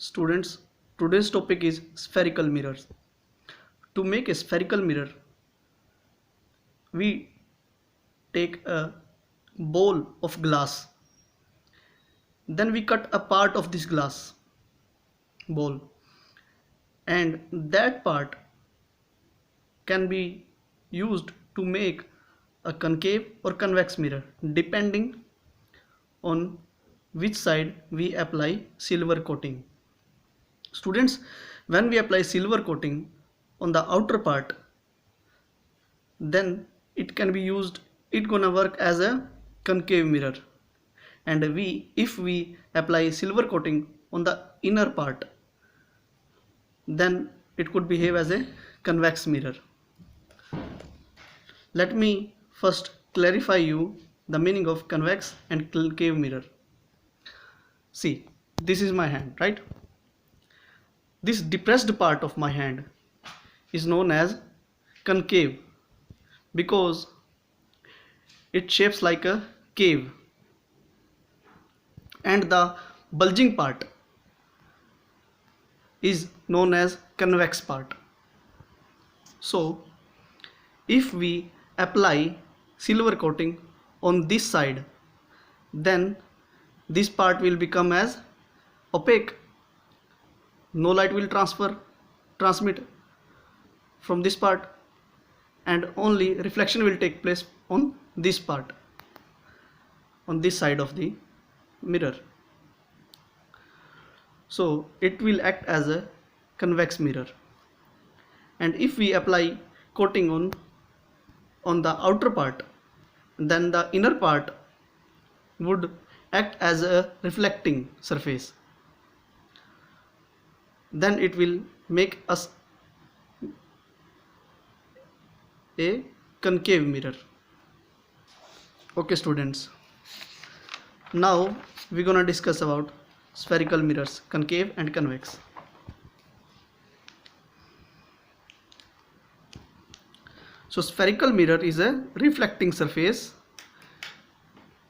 Students, today's topic is spherical mirrors. To make a spherical mirror, we take a bowl of glass. Then we cut a part of this glass bowl, and that part can be used to make a concave or convex mirror depending on which side we apply silver coating. Students, when we apply silver coating on the outer part, then it can be used, it gonna work as a concave mirror. And if we apply silver coating on the inner part, then it could behave as a convex mirror. Let me first clarify you the meaning of convex and concave mirror. See, this is my hand, right? This depressed part of my hand is known as concave because it shapes like a cave, and the bulging part is known as convex part. So if we apply silver coating on this side, then this part will become as opaque. No light will transmit from this part, and only reflection will take place on this part, on this side of the mirror. So it will act as a convex mirror. And if we apply coating on the outer part, then the inner part would act as a reflecting surface. Then it will make us a concave mirror. Okay students, now we're gonna discuss about spherical mirrors, concave and convex. So spherical mirror is a reflecting surface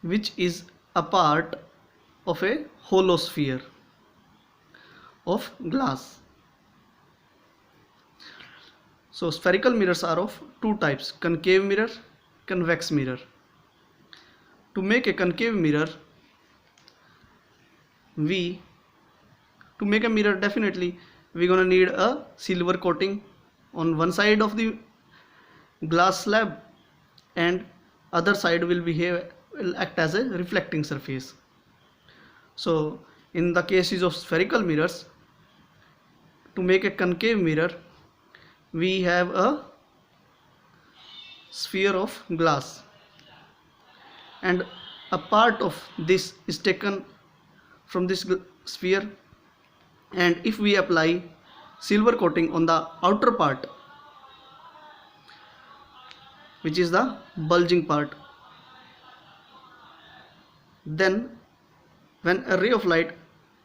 which is a part of a hollow sphere of glass. So spherical mirrors are of two types: concave mirror, convex mirror. To make a concave mirror, to make a mirror, definitely we're gonna need a silver coating on one side of the glass slab, and other side will act as a reflecting surface. So in the cases of spherical mirrors, to make a concave mirror, we have a sphere of glass, and a part of this is taken from this sphere, and if we apply silver coating on the outer part, which is the bulging part, then when a ray of light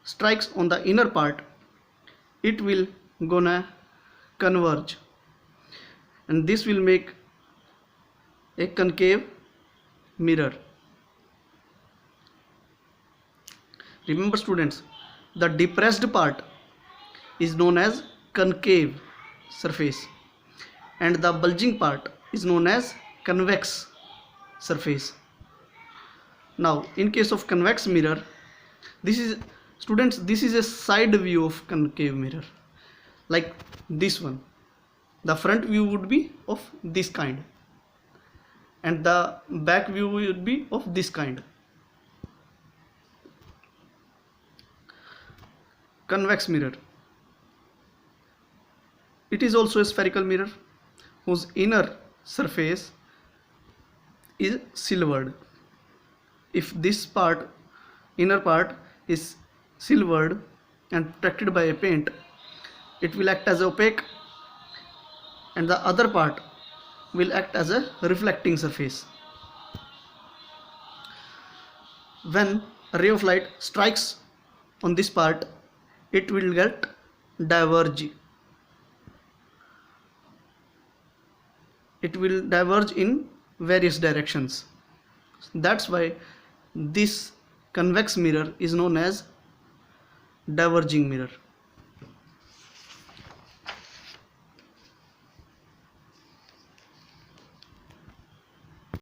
strikes on the inner part, it will gonna converge, and this will make a concave mirror. Remember students, the depressed part is known as concave surface, and the bulging part is known as convex surface. Now in case of convex mirror, this is students, this is a side view of concave mirror, like this one. The front view would be of this kind, and the back view would be of this kind. Convex mirror, it is also a spherical mirror whose inner surface is silvered. If this inner part is silvered and protected by a paint, it will act as opaque, and the other part will act as a reflecting surface. When a ray of light strikes on this part, it will get diverge. It will diverge in various directions. That's why this convex mirror is known as diverging mirror.